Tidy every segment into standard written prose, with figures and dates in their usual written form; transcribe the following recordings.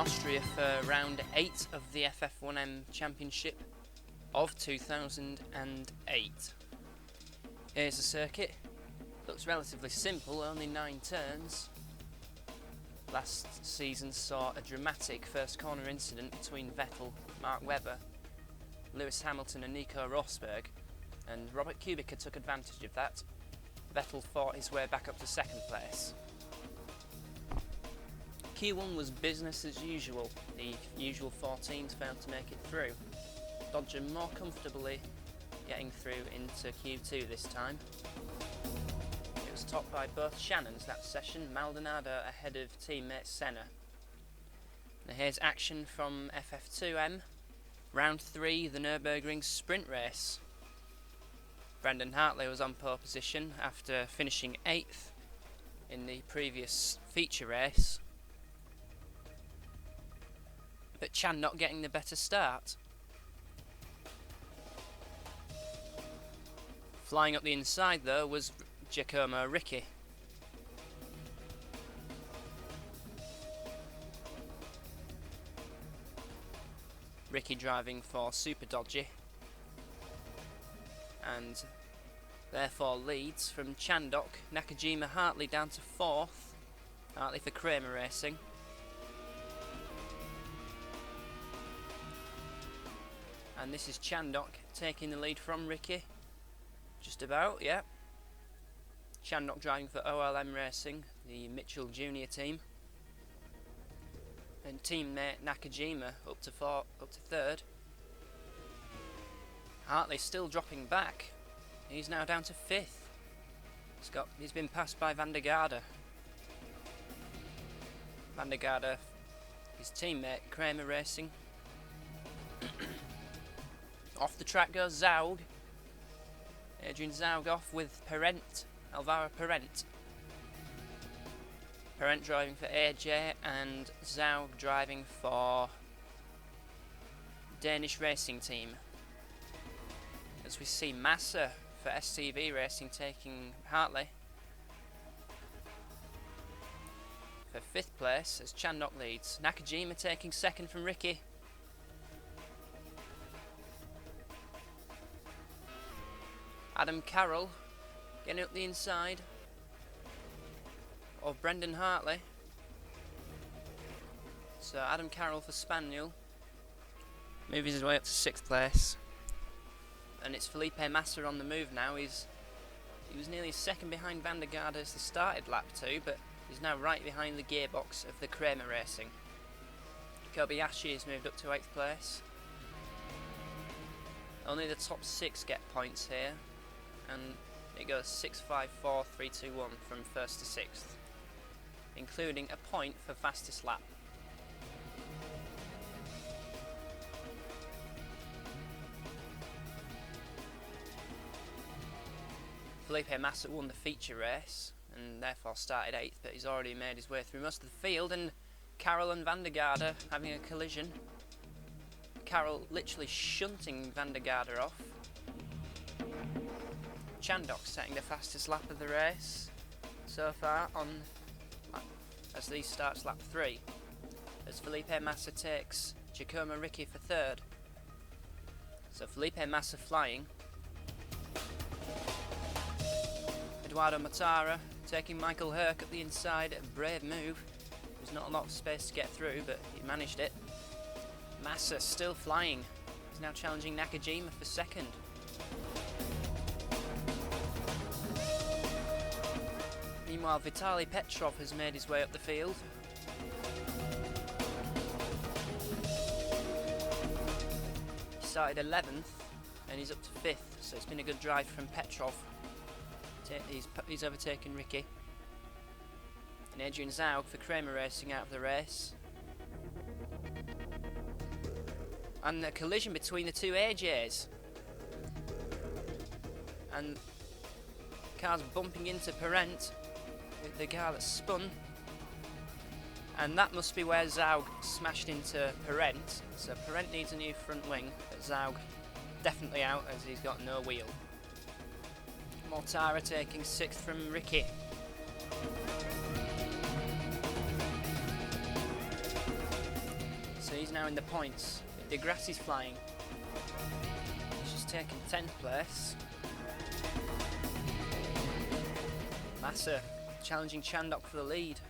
Austria for round 8 of the Ff1m Championship of 2008. Here's the circuit. Looks relatively simple, only 9 turns. Last season saw a dramatic first corner incident between Vettel, Mark Webber, Lewis Hamilton and Nico Rosberg, and Robert Kubica took advantage of that. Vettel fought his way back up to second place. Q1 was business as usual. The usual 4 teams failed to make it through. Dodger more comfortably getting through into Q2 this time. It was topped by both Shannons that session, Maldonado ahead of teammate Senna. Now here's action from Ff2m. Round 3, the Nürburgring sprint race. Brendan Hartley was on pole position after finishing 8th in the previous feature race, but Chan not getting the better start. Flying up the inside though was Giacomo Ricci. Ricci driving for Super Dodgy, and therefore leads from Chandok. Nakajima Hartley down to 4th. Hartley for Kramer Racing. And this is Chandok taking the lead from Ricci. Just about, yeah. Chandok driving for OLM Racing, the Mitchell Junior team. And teammate Nakajima up to 3rd. Hartley still dropping back. He's now down to 5th. He's been passed by Van der Garde. Van der Garde, his teammate Kramer Racing. Off the track goes Zaug. Adrian Zaug off with Alvaro Parent. Parent driving for AJ and Zaug driving for Danish Racing Team. As we see Massa for STV Racing taking Hartley. For 5th place as Chandok leads. Nakajima taking 2nd from Ricci. Adam Carroll getting up the inside of Brendan Hartley. So Adam Carroll for Spaniel moving his way up to 6th place. And it's Felipe Massa on the move now. He was nearly 2nd behind Van der Garde as they started lap 2, but he's now right behind the gearbox of the Kramer Racing. Kobayashi has moved up to 8th place. Only the top 6 get points here, and it goes 6, 5, 4, 3, 2, 1 from 1st to 6th, including a point for fastest lap. Felipe Massa won the feature race and therefore started 8th, but he's already made his way through most of the field, and Carroll and Van der Garde having a collision. Carroll literally shunting Van der Garde off. Chandok setting the fastest lap of the race so far as he starts lap 3, as Felipe Massa takes Giacomo Ricci for 3rd. So Felipe Massa flying. Eduardo Matara taking Michael Herc up the inside, a brave move. There's not a lot of space to get through, but he managed it. Massa still flying. He's now challenging Nakajima for 2nd. Meanwhile, Vitaly Petrov has made his way up the field. He started 11th and he's up to 5th, so it's been a good drive from Petrov. He's overtaken Ricci. And Adrian Zaug for Kramer Racing out of the race. And a collision between the 2 AJs. And cars bumping into Parent with the car that spun. And that must be where Zaug smashed into Parent. So Parent needs a new front wing, but Zaug definitely out as he's got no wheel. Mortara taking 6th from Ricci. now in the points. De Grassi's flying. He's just taken 10th place. Massa challenging Chandok for the lead.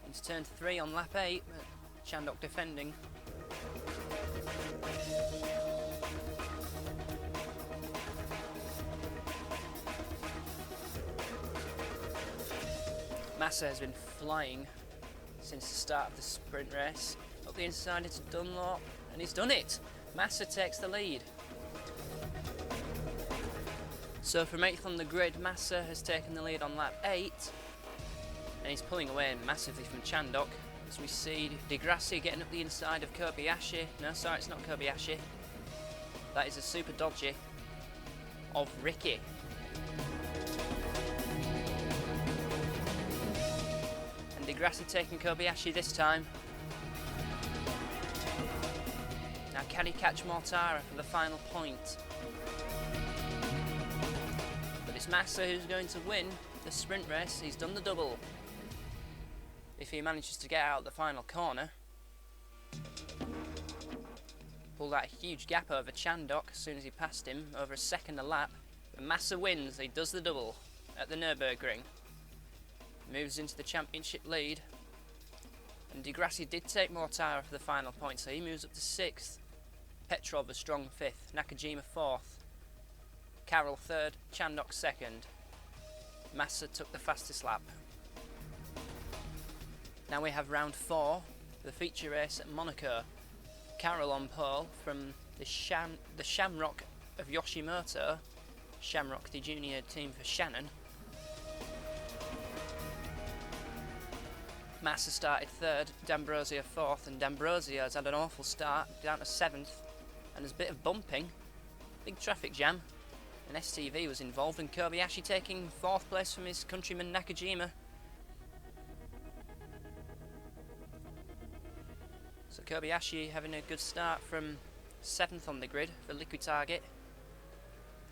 Into turn 3 on lap 8, but Chandok defending. Massa has been flying since the start of the sprint race. Up the inside into Dunlop, and he's done it! Massa takes the lead. So from 8th on the grid, Massa has taken the lead on lap 8, and he's pulling away massively from Chandok, as we see De Grassi getting up the inside of Kobayashi. No, sorry, it's not Kobayashi. That is a super dodgy of Ricky. And De Grassi taking Kobayashi this time. Now can he catch Mortara for the final point? But it's Massa who's going to win the sprint race. He's done the double. If he manages to get out the final corner. Pull that huge gap over Chandok as soon as he passed him, over a second a lap. But Massa wins, he does the double at the Nürburgring. Moves into the championship lead. And De Grassi did take Mortara for the final point, so he moves up to 6th. Petrov a strong 5th, Nakajima 4th, Carroll 3rd, Chandok 2nd. Massa took the fastest lap. Now we have round 4, the feature race at Monaco. Carroll on pole from the Shamrock of Yoshimoto. Shamrock, the junior team for Shannon. Massa started 3rd, D'Ambrosio 4th, and D'Ambrosio has had an awful start, down to 7th, and there's a bit of bumping, big traffic jam. An STV was involved, and Kobayashi taking 4th place from his countryman Nakajima. So Kobayashi having a good start from 7th on the grid for Liquid Target,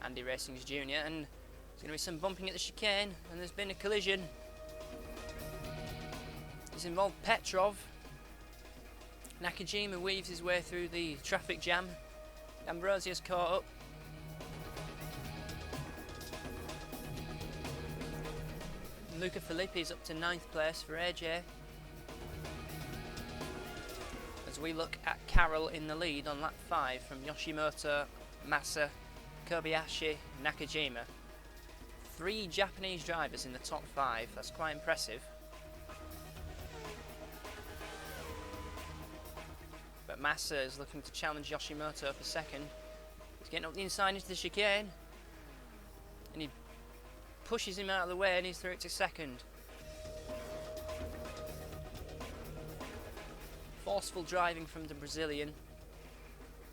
Andy Racing's junior, and there's going to be some bumping at the chicane, and there's been a collision. It's involved Petrov. Nakajima weaves his way through the traffic jam. Ambrosio's caught up. Luca Filippi's up to 9th place for AJ. As we look at Carroll in the lead on lap 5 from Yoshimoto, Massa, Kobayashi, Nakajima. 3 Japanese drivers in the top 5, that's quite impressive. But Massa is looking to challenge Yoshimoto for 2nd. He's getting up the inside into the chicane. And he pushes him out of the way and he's through it to 2nd. Forceful driving from the Brazilian.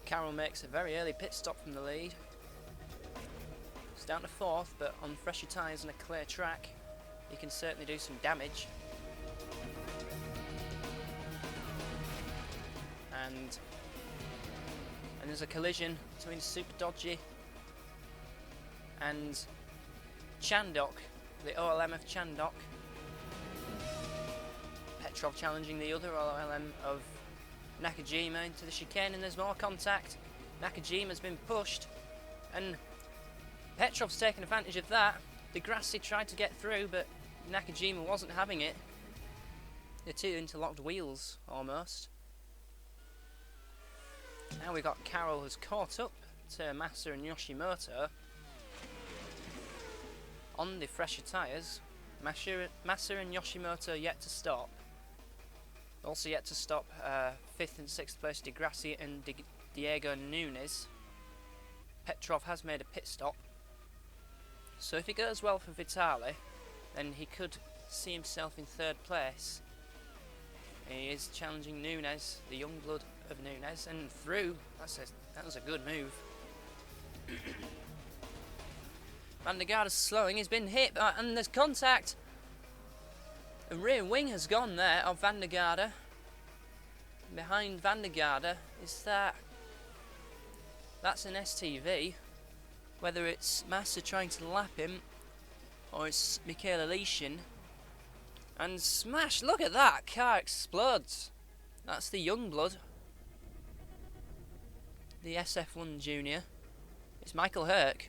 Carroll makes a very early pit stop from the lead. He's down to 4th, but on fresher tyres and a clear track, he can certainly do some damage. And there's a collision between Super Dodgy and Chandok, the OLM of Chandok. Petrov challenging the other OLM of Nakajima into the chicane, and there's more contact. Nakajima's been pushed, and Petrov's taken advantage of that. De Grassi tried to get through, but Nakajima wasn't having it. The 2 interlocked wheels, almost. Now we've got Carroll who's caught up to Massa and Yoshimoto on the fresher tyres. Massa and Yoshimoto yet to stop. Also yet to stop 5th and 6th place De Grassi and Diego Nunes. Petrov has made a pit stop. So if it goes well for Vitali, then he could see himself in 3rd place. He is challenging Nunes, the young blood of Nunes, and through. That was a good move. Van der Garde's slowing, he's been hit, and there's contact. The rear wing has gone there of Van der Garde. Behind Van der Garde is that's an STV. Whether it's Massa trying to lap him or it's Michael Alishin. And smash, look at that, car explodes. That's the young blood the Ff1m Junior. It's Michael Herc.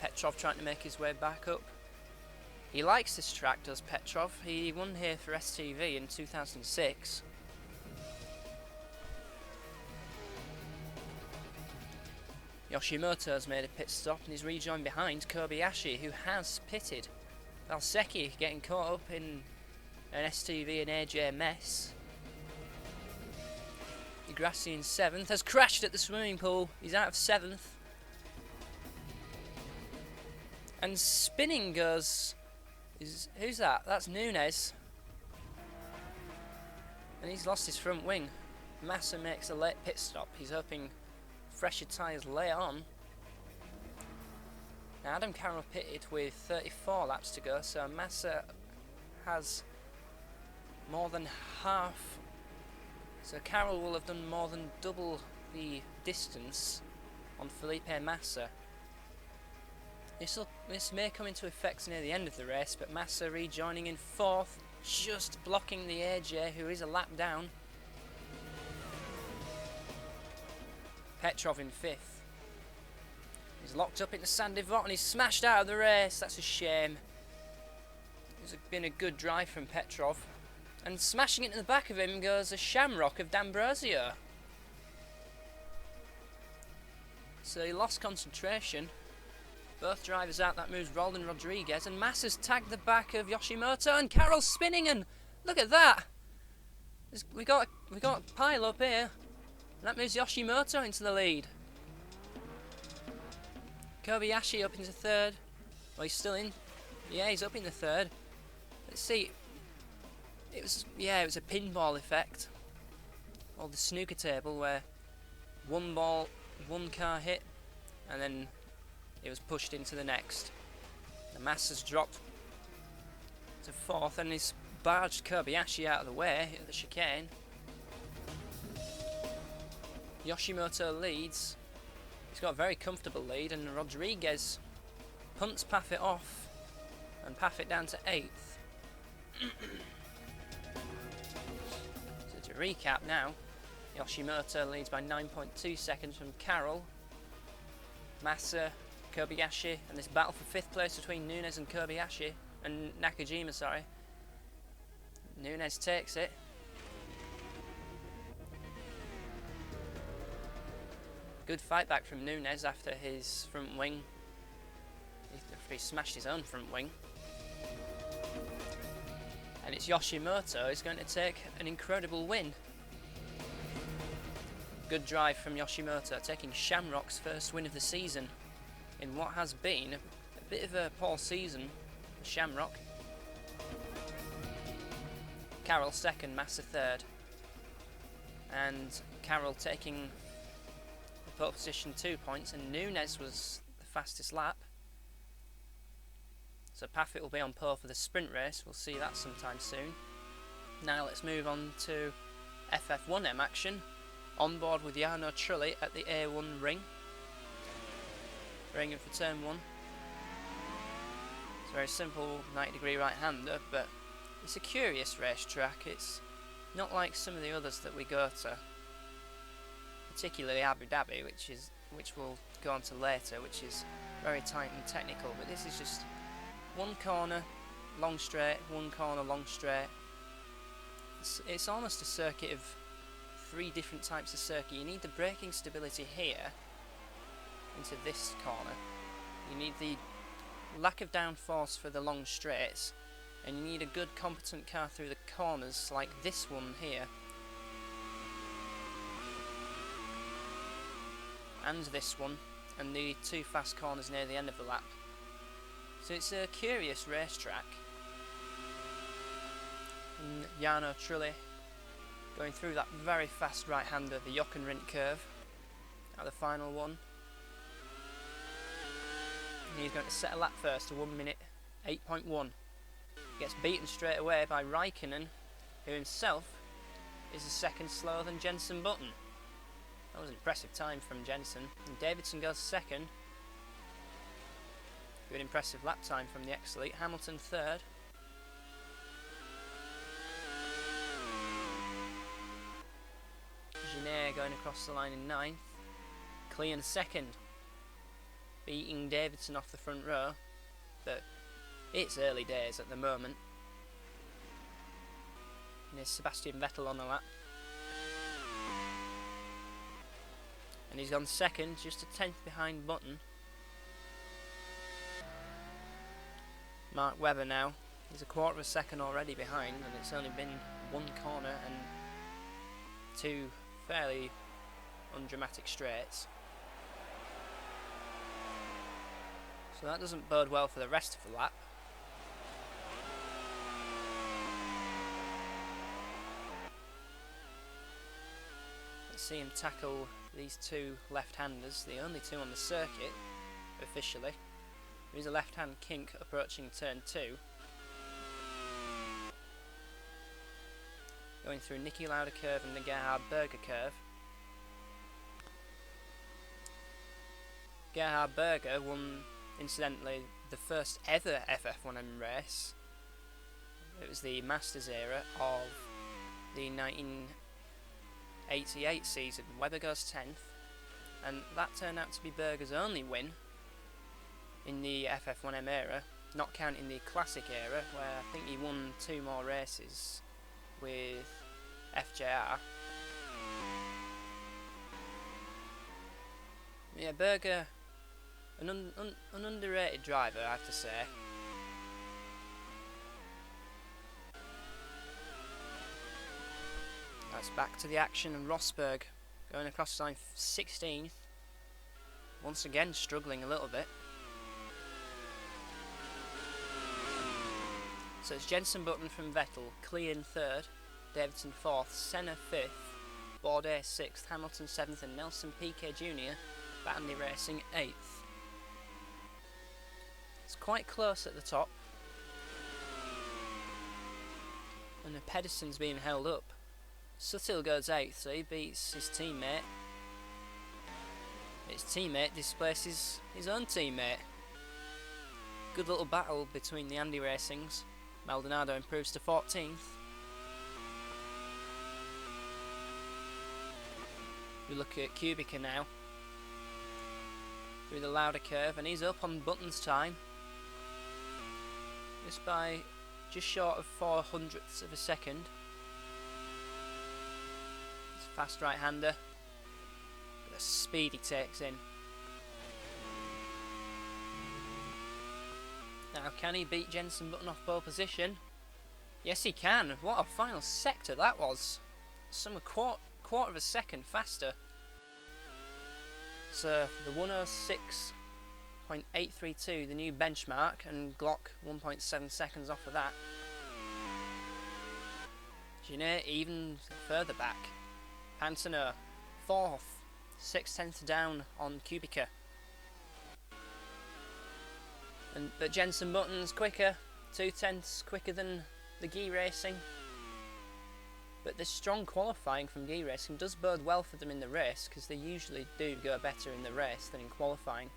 Petrov trying to make his way back up. He likes this track, does Petrov. He won here for STV in 2006. Yoshimoto's made a pit stop and he's rejoined behind Kobayashi, who has pitted. Valsecchi getting caught up in an STV and AJ mess. Degrassi in 7th, has crashed at the swimming pool. He's out of 7th. And spinning goes... who's that? That's Nunez. And he's lost his front wing. Massa makes a late pit stop. He's hoping fresher tyres later on. Now Adam Carroll pitted with 34 laps to go, so Massa has more than half. So Carroll will have done more than double the distance on Felipe Massa. This may come into effect near the end of the race, but Massa rejoining in 4th, just blocking the AJ, who is a lap down. Petrov in 5th. He's locked up in the Sandy Vot and he's smashed out of the race. That's a shame. It's been a good drive from Petrov. And smashing into the back of him goes a Shamrock of D'Ambrosio. So he lost concentration. Both drivers out, that moves Roldan Rodriguez, and Massa's tagged the back of Yoshimoto, and Carroll's spinning, and look at that! We got a pile up here, and that moves Yoshimoto into the lead. Kobayashi up into 3rd. Well, he's still in. Yeah, he's up in the 3rd. Let's see. It was a pinball effect, or the snooker table, where one ball, one car hit, and then it was pushed into the next. The Massa's dropped to 4th and he's barged Kobayashi out of the way at the chicane. Yoshimoto leads. He's got a very comfortable lead, and Rodriguez punts Paffett off and Paffett down to 8th. So to recap now, Yoshimoto leads by 9.2 seconds from Carroll. Massa, Kobayashi, and this battle for 5th place between Nunez and Kobayashi, and Nakajima, sorry. Nunez takes it. Good fight back from Nunez after his front wing. After he smashed his own front wing. And it's Yoshimoto who's going to take an incredible win. Good drive from Yoshimoto, taking Shamrock's first win of the season in what has been a bit of a poor season for Shamrock. Carroll 2nd, Massa 3rd. And Carroll taking the pole position 2 points, and Nunez was the fastest lap. So Paffett will be on pole for the sprint race, we'll see that sometime soon. Now let's move on to Ff1m action. On board with Jarno Trulli at the A1 ring. Ring for turn 1. It's a very simple 90-degree right-hander, but it's a curious racetrack. It's not like some of the others that we go to, particularly Abu Dhabi, which we'll go on to later, which is very tight and technical. But this is just one corner, long straight, one corner, long straight. It's almost a circuit of 3 different types of circuit. You need the braking stability here into this corner. You need the lack of downforce for the long straights, and you need a good competent car through the corners like this one here, and this one, and the 2 fast corners near the end of the lap. So it's a curious racetrack. And Jarno Trulli going through that very fast right-hander, the Jochenrindt curve, at the final one. And he's going to set a lap first to 1 minute 8.1. Gets beaten straight away by Raikkonen, who himself is a second slower than Jenson Button. That was an impressive time from Jenson. And Davidson goes second. Good impressive lap time from the ex-elite. Hamilton third. Giner going across the line in 9th. Clean 2nd, beating Davidson off the front row, but it's early days at the moment. And there's Sebastian Vettel on the lap. And he's gone 2nd, just a 10th behind Button. Mark Webber now, he's a quarter of a second already behind, and it's only been one corner and 2 fairly undramatic straights. So that doesn't bode well for the rest of the lap. Let's see him tackle these 2 left-handers, the only 2 on the circuit officially. There is a left-hand kink approaching turn 2. Going through Niki Lauda curve and the Gerhard Berger curve. Gerhard Berger won, incidentally, the first ever Ff1m race. It was the Masters era of the 1988 season. Webber goes 10th, and that turned out to be Berger's only win in the Ff1m era, not counting the classic era, where I think he won 2 more races with FJR. Yeah, Berger, an underrated driver, I have to say. That's back to the action, and Rosberg going across the line 16th. Once again struggling a little bit. So it's Jenson Button from Vettel, Klein 3rd, Davidson 4th, Senna 5th, Bourdais 6th, Hamilton 7th, and Nelson Piquet Jr. Bandy Racing 8th. It's quite close at the top, and Pedersen's being held up. Sutil goes 8th, so he beats his teammate. His teammate displaces his own teammate. Good little battle between the Andy Racings. Maldonado improves to 14th. We look at Kubica now. Through the Lauda curve, and he's up on Button's time. Just short of 400ths of a second. It's a fast right-hander. The speed he takes in. Now, can he beat Jenson Button off pole position? Yes, he can. What a final sector that was. Some quarter of a second faster. So, the 106.832, the new benchmark, and Glock 1.7 seconds off of that. Giner even further back. Pantano, 4th, 6/10 down on Kubica. But Jenson Button's quicker, 2/10 quicker than the Guy Racing. But this strong qualifying from Guy Racing does bode well for them in the race, because they usually do go better in the race than in qualifying.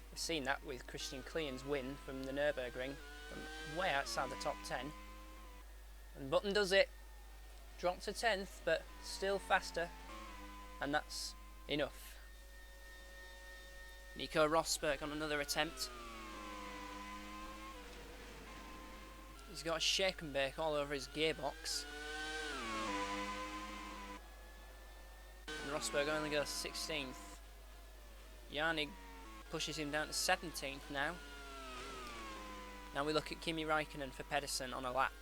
We've seen that with Christian Klein's win from the Nürburgring, from way outside the top 10. And Button does it. Dropped to 10th, but still faster. And that's enough. Nico Rosberg on another attempt. He's got a shake and bake all over his gearbox. And Rosberg only goes 16th. Janig pushes him down to 17th now. Now we look at Kimi Räikkönen for Pedersen on a lap.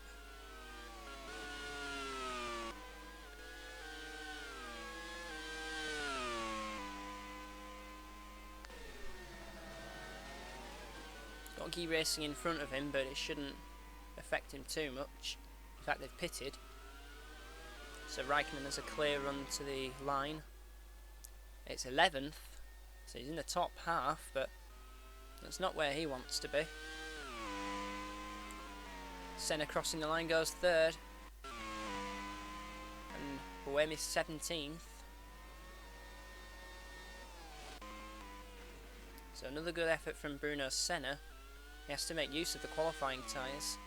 Got Guy Racing in front of him, but it shouldn't affect him too much. In fact, they've pitted. So Räikkönen has a clear run to the line. It's 11th, so he's in the top half, but that's not where he wants to be. Senna crossing the line goes 3rd. And Ff1m is 17th. So another good effort from Bruno Senna. He has to make use of the qualifying tyres.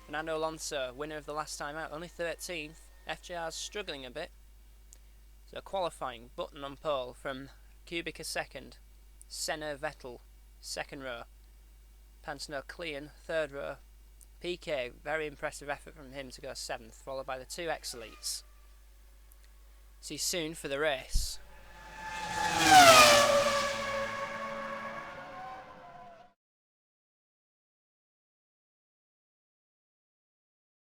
Fernando Alonso, winner of the last time out, only 13th. FJR's struggling a bit. So qualifying, Button on pole from Kubica second, Senna Vettel second row, Pantano Klein third row, PK, very impressive effort from him to go 7th, followed by the 2 ex-elites. See you soon for the race.